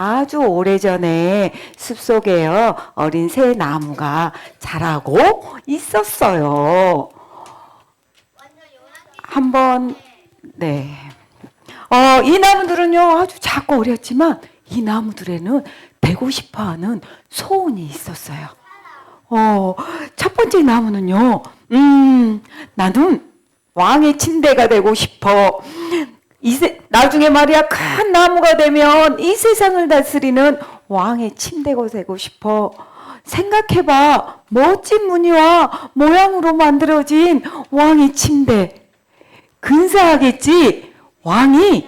아주 오래전에 숲속에요, 어린 새 나무가 자라고 있었어요. 한번, 네. 이 나무들은요, 아주 작고 어렸지만, 이 나무들에는 되고 싶어 하는 소원이 있었어요. 첫 번째 나무는요, 나는 왕의 침대가 되고 싶어. 나중에 말이야, 큰 나무가 되면 이 세상을 다스리는 왕의 침대가 되고 싶어. 생각해봐. 멋진 무늬와 모양으로 만들어진 왕의 침대. 근사하겠지? 왕이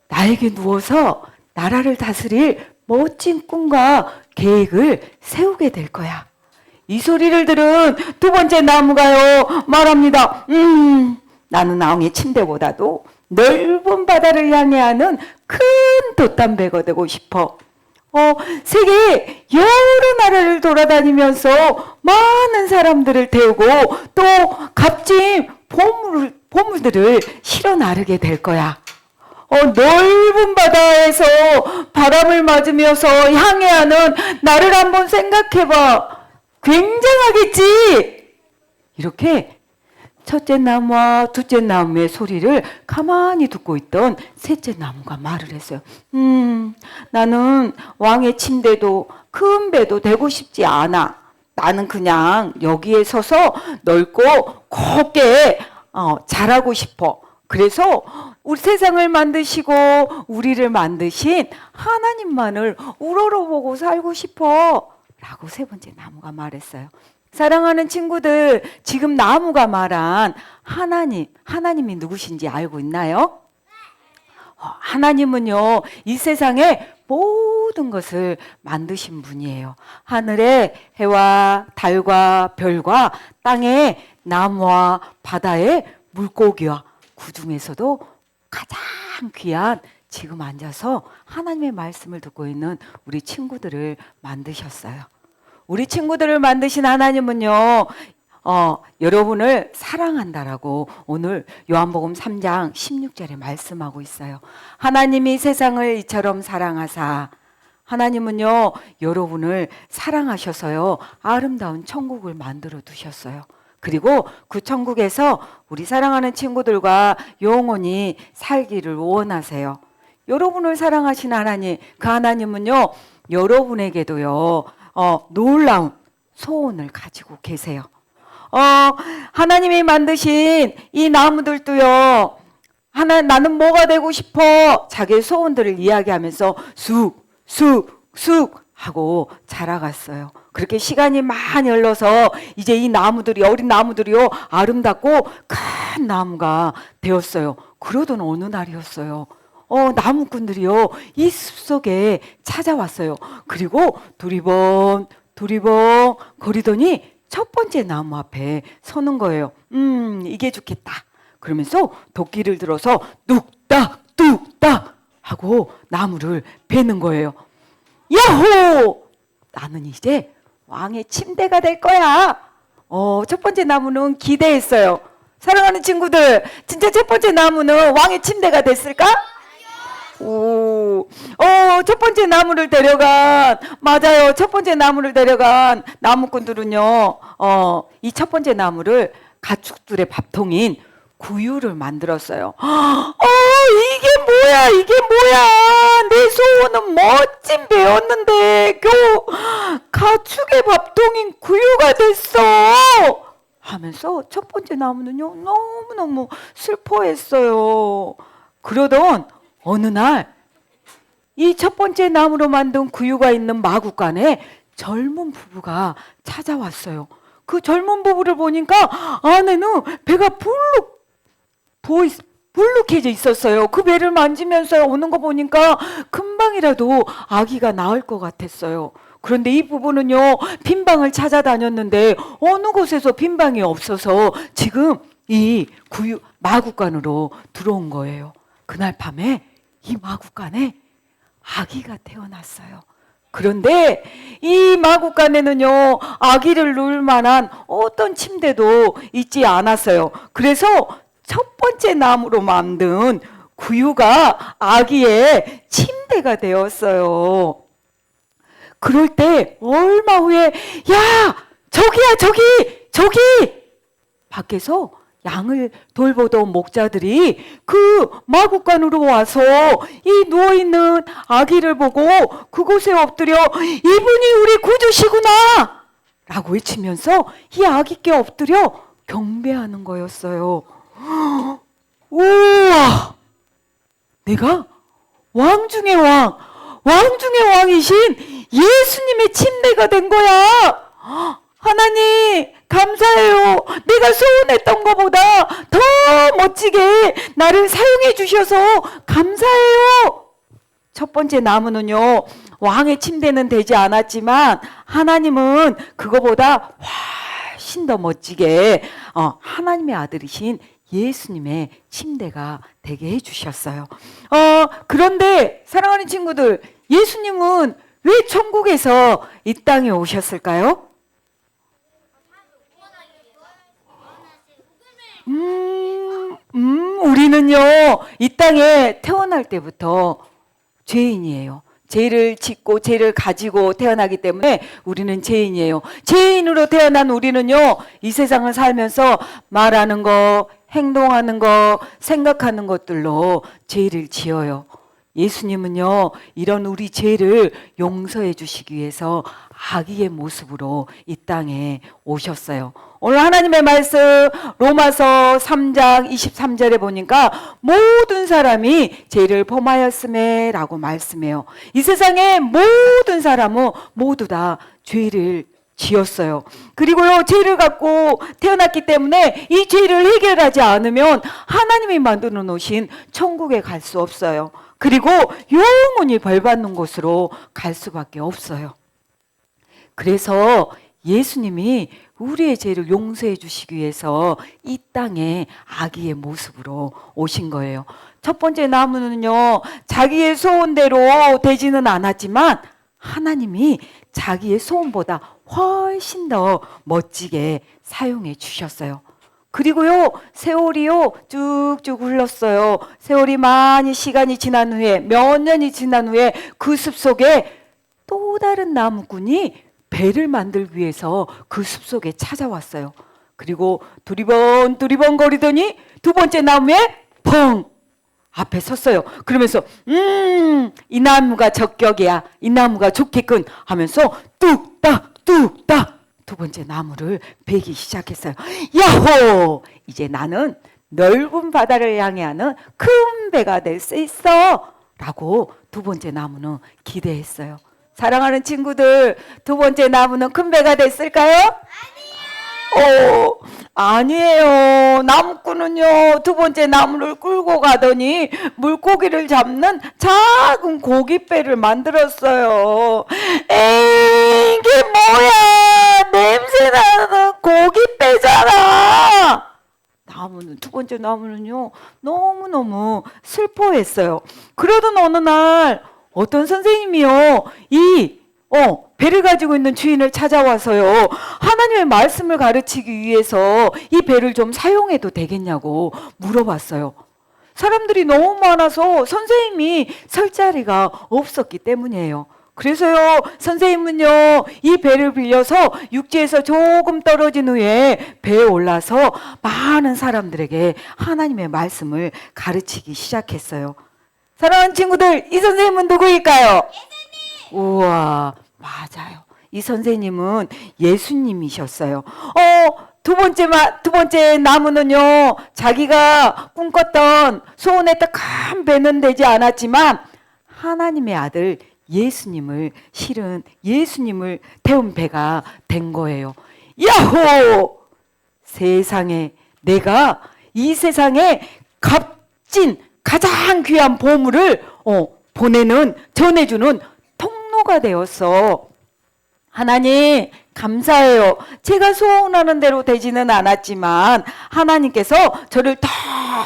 나에게 누워서 나라를 다스릴 멋진 꿈과 계획을 세우게 될 거야. 이 소리를 들은 두 번째 나무가요, 말합니다. 나는 왕의 침대보다도 넓은 바다를 향해 하는 큰 돛담배가 되고 싶어. 세계 여러 나라를 돌아다니면서 많은 사람들을 태우고 또 값진 보물들을 실어 나르게 될 거야. 넓은 바다에서 바람을 맞으면서 항해하는 나를 한번 생각해봐. 굉장하겠지? 이렇게 첫째 나무와 둘째 나무의 소리를 가만히 듣고 있던 셋째 나무가 말을 했어요. 나는 왕의 침대도 큰 배도 되고 싶지 않아. 나는 그냥 여기에 서서 넓고 곱게 자라고 싶어. 그래서 우리 세상을 만드시고 우리를 만드신 하나님만을 우러러보고 살고 싶어. 라고 세 번째 나무가 말했어요. 사랑하는 친구들, 지금 나무가 말한 하나님이 누구신지 알고 있나요? 하나님은요, 이 세상의 모든 것을 만드신 분이에요. 하늘의 해와 달과 별과 땅의 나무와 바다의 물고기와 그 중에서도 가장 귀한 지금 앉아서 하나님의 말씀을 듣고 있는 우리 친구들을 만드셨어요. 우리 친구들을 만드신 하나님은요, 여러분을 사랑한다라고 오늘 요한복음 3장 16절에 말씀하고 있어요. 하나님이 세상을 이처럼 사랑하사, 하나님은요, 여러분을 사랑하셔서요, 아름다운 천국을 만들어 두셨어요. 그리고 그 천국에서 우리 사랑하는 친구들과 영원히 살기를 원하세요. 여러분을 사랑하신 하나님, 그 하나님은요, 여러분에게도요, 놀라운 소원을 가지고 계세요. 하나님이 만드신 이 나무들도요, 나는 뭐가 되고 싶어? 자기의 소원들을 이야기하면서 쑥 하고 자라갔어요. 그렇게 시간이 많이 흘러서 이제 이 나무들이, 어린 나무들이요, 아름답고 큰 나무가 되었어요. 그러던 어느 날이었어요. 나무꾼들이요, 이 숲속에 찾아왔어요. 그리고 두리번 거리더니 첫 번째 나무 앞에 서는 거예요. 이게 좋겠다. 그러면서 도끼를 들어서 뚝딱 하고 나무를 베는 거예요. 야호! 나는 이제 왕의 침대가 될 거야. 첫 번째 나무는 기대했어요. 사랑하는 친구들, 진짜 첫 번째 나무는 왕의 침대가 됐을까? 첫 번째 나무를 데려간, 맞아요. 첫 번째 나무를 데려간 나무꾼들은요, 이 첫 번째 나무를 가축들의 밥통인 구유를 만들었어요. 이게 뭐야. 내 소원은 멋진 배였는데, 겨우 가축의 밥통인 구유가 됐어. 하면서 첫 번째 나무는요, 너무너무 슬퍼했어요. 그러던 어느 날, 이 첫 번째 나무로 만든 구유가 있는 마구간에 젊은 부부가 찾아왔어요. 그 젊은 부부를 보니까 안에는 배가 불룩해져 있었어요. 그 배를 만지면서 오는 거 보니까 금방이라도 아기가 나을 것 같았어요. 그런데 이 부부는요, 빈방을 찾아다녔는데 어느 곳에서 빈방이 없어서 지금 이 마구간으로 들어온 거예요. 그날 밤에 이 마구간에 아기가 태어났어요. 그런데 이 마구간에는요, 아기를 누울 만한 어떤 침대도 있지 않았어요. 그래서 첫 번째 나무로 만든 구유가 아기의 침대가 되었어요. 그럴 때 얼마 후에 야 저기야 저기 밖에서 양을 돌보던 목자들이 그 마구간으로 와서 이 누워있는 아기를 보고 그곳에 엎드려 이분이 우리 구주시구나 라고 외치면서 이 아기께 엎드려 경배하는 거였어요. 우와, 내가 왕 중의 왕이신 예수님의 침대가 된 거야. 하나님 감사해요. 내가 소원했던 것보다 더 멋지게 나를 사용해 주셔서 감사해요. 첫 번째 나무는요, 왕의 침대는 되지 않았지만 하나님은 그거보다 훨씬 더 멋지게 하나님의 아들이신 예수님의 침대가 되게 해주셨어요. 그런데 사랑하는 친구들, 예수님은 왜 천국에서 이 땅에 오셨을까요? 우리는요, 이 땅에 태어날 때부터 죄인이에요. 죄를 짓고 죄를 가지고 태어나기 때문에 우리는 죄인이에요. 죄인으로 태어난 우리는요, 이 세상을 살면서 말하는 거, 행동하는 거, 생각하는 것들로 죄를 지어요. 예수님은요, 이런 우리 죄를 용서해 주시기 위해서 아기의 모습으로 이 땅에 오셨어요. 오늘 하나님의 말씀 로마서 3장 23절에 보니까 모든 사람이 죄를 범하였음에 라고 말씀해요. 이 세상의 모든 사람은 모두 다 죄를 지었어요. 그리고요, 죄를 갖고 태어났기 때문에 이 죄를 해결하지 않으면 하나님이 만들어 놓으신 천국에 갈 수 없어요. 그리고 영원히 벌받는 곳으로 갈 수밖에 없어요. 그래서 예수님이 우리의 죄를 용서해 주시기 위해서 이 땅에 아기의 모습으로 오신 거예요. 첫 번째 나무는요, 자기의 소원대로 되지는 않았지만 하나님이 자기의 소원보다 훨씬 더 멋지게 사용해 주셨어요. 그리고요, 세월이요 쭉쭉 흘렀어요. 세월이 많이 시간이 지난 후에, 몇 년이 지난 후에 그 숲속에 또 다른 나무꾼이 배를 만들기 위해서 그 숲속에 찾아왔어요. 그리고 두리번 거리더니 두 번째 나무에 펑 앞에 섰어요. 그러면서 이 나무가 적격이야, 이 나무가 좋겠군 하면서 뚝딱 두 번째 나무를 베기 시작했어요. 야호! 이제 나는 넓은 바다를 향해하는 큰 배가 될 수 있어 라고 두 번째 나무는 기대했어요. 사랑하는 친구들, 두 번째 나무는 큰 배가 됐을까요? 아니에요. 나무꾼은요, 두 번째 나무를 끌고 가더니 물고기를 잡는 작은 고깃배를 만들었어요. 에이, 이게 뭐야? 냄새나는 고깃배잖아. 두 번째 나무는요, 너무너무 슬퍼했어요. 그러던 어느 날 어떤 선생님이요, 배를 가지고 있는 주인을 찾아와서요, 하나님의 말씀을 가르치기 위해서 이 배를 좀 사용해도 되겠냐고 물어봤어요. 사람들이 너무 많아서 선생님이 설 자리가 없었기 때문이에요. 그래서요, 선생님은요, 이 배를 빌려서 육지에서 조금 떨어진 후에 배에 올라서 많은 사람들에게 하나님의 말씀을 가르치기 시작했어요. 사랑하는 친구들, 이 선생님은 누구일까요? 예수님! 우와, 맞아요. 이 선생님은 예수님이셨어요. 두 번째 나무는요, 자기가 꿈꿨던 소원했던 큰 배는 되지 않았지만 하나님의 아들 예수님을 태운 배가 된 거예요. 야호! 세상에, 내가 이 세상에 값진 가장 귀한 보물을 전해주는 통로가 되었어. 하나님 감사해요. 제가 소원하는 대로 되지는 않았지만 하나님께서 저를 더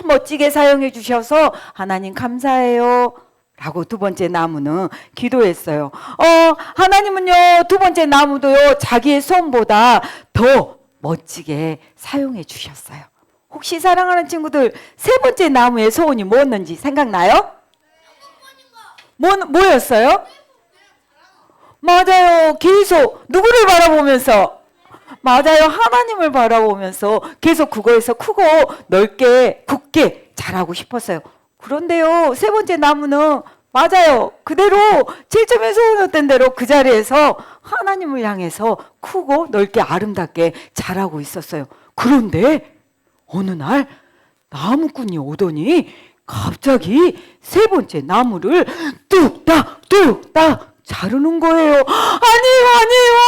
멋지게 사용해 주셔서 하나님 감사해요 라고 두 번째 나무는 기도했어요. 하나님은요, 두 번째 나무도요, 자기의 소원보다 더 멋지게 사용해 주셨어요. 혹시 사랑하는 친구들 세 번째 나무의 소원이 뭐였는지 생각나요? 뭐였어요? 맞아요. 계속 누구를 바라보면서? 맞아요. 하나님을 바라보면서 계속 그거에서 크고 넓게 굳게 자라고 싶었어요. 그런데요, 세 번째 나무는 맞아요. 그대로 7점의 소원이었던 대로 그 자리에서 하나님을 향해서 크고 넓게 아름답게 자라고 있었어요. 그런데 어느 날 나무꾼이 오더니 갑자기 세 번째 나무를 뚝딱 뚝딱 자르는 거예요. 아니에요.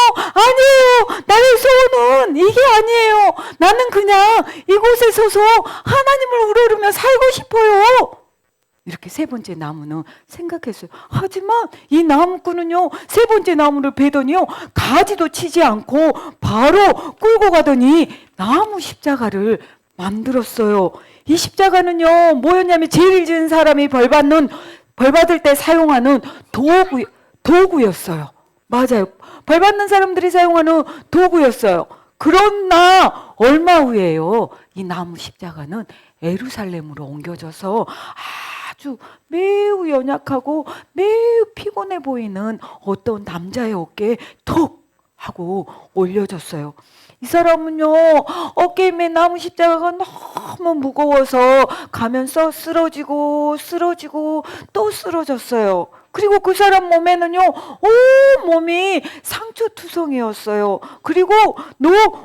나의 소원은 이게 아니에요. 나는 그냥 이곳에 서서 하나님을 우러르며 살고 싶어요. 이렇게 세 번째 나무는 생각했어요. 하지만 이 나무꾼은요, 세 번째 나무를 베더니요, 가지도 치지 않고 바로 끌고 가더니 나무 십자가를 만들었어요. 이 십자가는요, 뭐였냐면 죄를 지은 사람이 벌 받을 때 사용하는 도구였어요. 맞아요. 벌 받는 사람들이 사용하는 도구였어요. 그러나 얼마 후에요, 이 나무 십자가는 예루살렘으로 옮겨져서 아주 매우 연약하고 매우 피곤해 보이는 어떤 남자의 어깨에 톡 하고 올려졌어요. 이 사람은요, 어깨에 맨 나무 십자가가 너무 무거워서 가면서 쓰러지고 또 쓰러졌어요. 그리고 그 사람 몸에는요, 온 몸이 상처투성이었어요. 그리고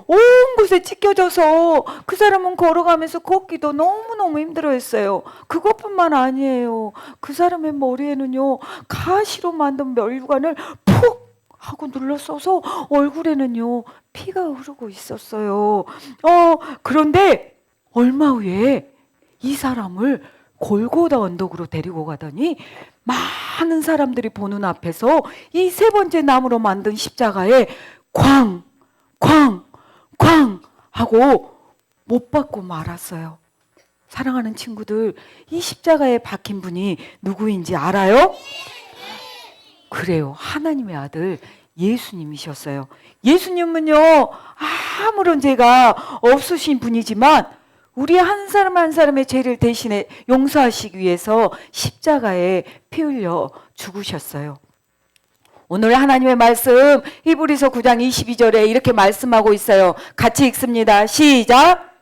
온 곳에 찢겨져서 그 사람은 걸어가면서 걷기도 너무너무 힘들어했어요. 그것뿐만 아니에요. 그 사람의 머리에는요, 가시로 만든 멸관을 푹 하고 눌러써서 얼굴에는요, 피가 흐르고 있었어요. 그런데 얼마 후에 이 사람을 골고다 언덕으로 데리고 가더니 많은 사람들이 보는 앞에서 이 세 번째 나무로 만든 십자가에 쾅 하고 못 박고 말았어요. 사랑하는 친구들, 이 십자가에 박힌 분이 누구인지 알아요? 그래요. 하나님의 아들 예수님이셨어요. 예수님은요, 아무런 죄가 없으신 분이지만 우리 한 사람 한 사람의 죄를 대신에 용서하시기 위해서 십자가에 피 흘려 죽으셨어요. 오늘 하나님의 말씀 히브리서 9장 22절에 이렇게 말씀하고 있어요. 같이 읽습니다. 시작.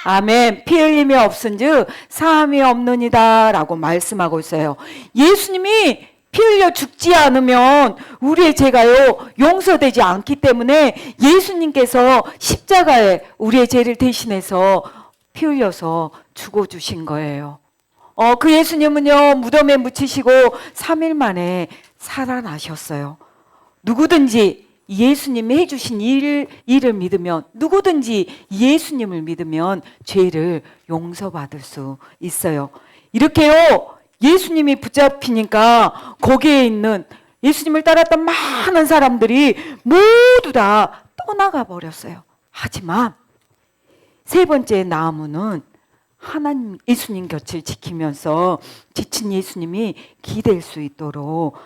아멘. 피 흘림이 없은즉 사함이 없느니라 라고 말씀하고 있어요. 예수님이 피 흘려 죽지 않으면 우리의 죄가요, 용서되지 않기 때문에 예수님께서 십자가에 우리의 죄를 대신해서 피 흘려서 죽어주신 거예요. 그 예수님은요, 무덤에 묻히시고 3일 만에 살아나셨어요. 누구든지 예수님이 해주신 일을 믿으면, 누구든지 예수님을 믿으면 죄를 용서받을 수 있어요. 이렇게요, 예수님이 붙잡히니까 거기에 있는 예수님을 따랐던 많은 사람들이 모두 다 떠나가 버렸어요. 하지만 세 번째 나무는 하나님, 예수님 곁을 지키면서 지친 예수님이 기댈 수 있도록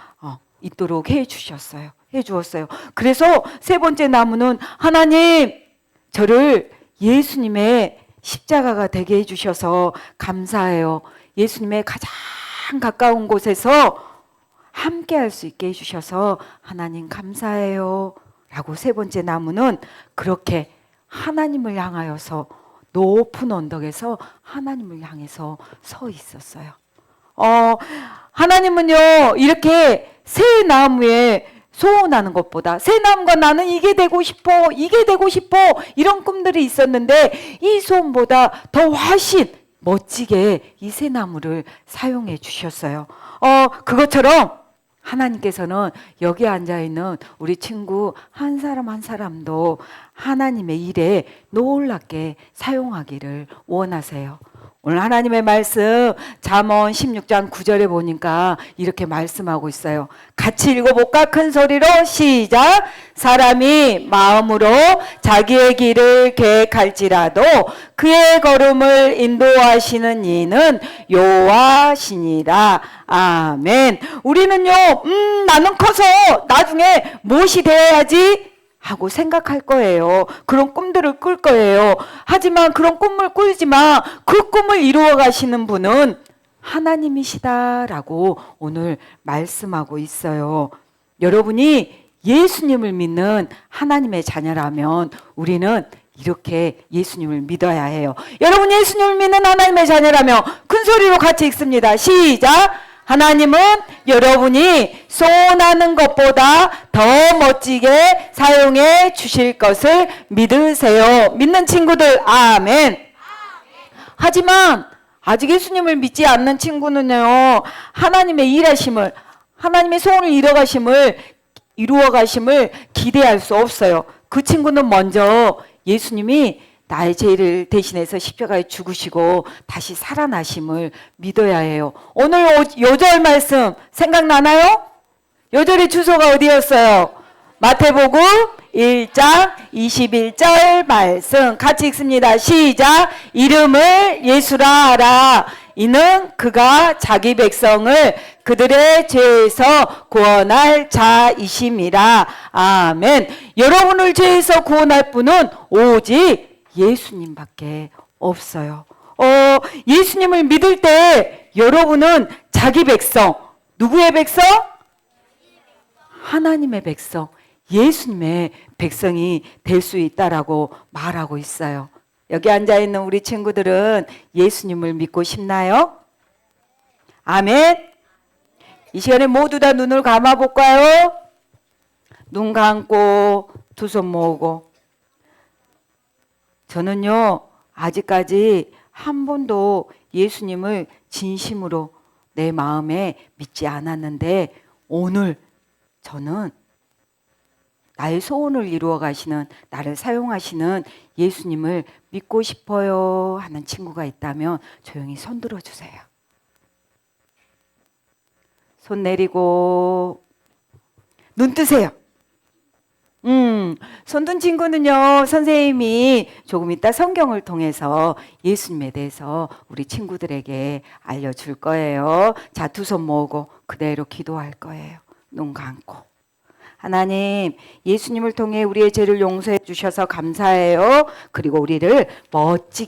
해주었어요. 그래서 세 번째 나무는 하나님, 저를 예수님의 십자가가 되게 해주셔서 감사해요. 예수님의 가장 가까운 곳에서 함께 할 수 있게 해주셔서 하나님 감사해요 라고 세 번째 나무는 그렇게 하나님을 향하여서 높은 언덕에서 하나님을 향해서 서 있었어요. 하나님은요, 이렇게 새 나무에 소원하는 것보다 새 나무가 나는 이게 되고 싶어 이런 꿈들이 있었는데 이 소원보다 더 훨씬 멋지게 이 새 나무를 사용해 주셨어요. 그것처럼 하나님께서는 여기 앉아있는 우리 친구 한 사람 한 사람도 하나님의 일에 놀랍게 사용하기를 원하세요. 오늘 하나님의 말씀 잠언 16장 9절에 보니까 이렇게 말씀하고 있어요. 같이 읽어볼까? 큰 소리로 시작. 사람이 마음으로 자기의 길을 계획할지라도 그의 걸음을 인도하시는 이는 여호와시니라. 아멘. 우리는요, 나는 커서 나중에 무엇이 되어야지 하고 생각할 거예요. 그런 꿈들을 꿀 거예요. 하지만 그런 꿈을 꿀지만 그 꿈을 이루어 가시는 분은 하나님이시다라고 오늘 말씀하고 있어요. 여러분이 예수님을 믿는 하나님의 자녀라면 우리는 이렇게 예수님을 믿어야 해요. 여러분 예수님을 믿는 하나님의 자녀라면 큰 소리로 같이 읽습니다. 시작! 하나님은 여러분이 소원하는 것보다 더 멋지게 사용해 주실 것을 믿으세요. 믿는 친구들 아멘. 하지만 아직 예수님을 믿지 않는 친구는요, 하나님의 일하심을, 하나님의 소원을 이루어 가심을 기대할 수 없어요. 그 친구는 먼저 예수님이 나의 죄를 대신해서 십자가에 죽으시고 다시 살아나심을 믿어야 해요. 오늘 요절 말씀 생각나나요? 요절의 주소가 어디였어요? 마태복음 1장 21절 말씀 같이 읽습니다. 시작! 이름을 예수라 하라. 이는 그가 자기 백성을 그들의 죄에서 구원할 자이심이라. 아멘. 여러분을 죄에서 구원할 분은 오직 예수님밖에 없어요. 예수님을 믿을 때 여러분은 자기 백성, 누구의 백성? 하나님의 백성, 예수님의 백성이 될 수 있다라고 말하고 있어요. 여기 앉아있는 우리 친구들은 예수님을 믿고 싶나요? 아멘. 이 시간에 모두 다 눈을 감아볼까요? 눈 감고 두 손 모으고. 저는요, 아직까지 한 번도 예수님을 진심으로 내 마음에 믿지 않았는데 오늘 저는 나의 소원을 이루어 가시는, 나를 사용하시는 예수님을 믿고 싶어요 하는 친구가 있다면 조용히 손 들어주세요. 손 내리고 눈 뜨세요. 손든 친구는요, 선생님이 조금 이따 성경을 통해서 예수님에 대해서 우리 친구들에게 알려줄 거예요. 자, 두 손 모으고 그대로 기도할 거예요. 눈 감고. 하나님, 예수님을 통해 우리의 죄를 용서해 주셔서 감사해요. 그리고 우리를 멋지게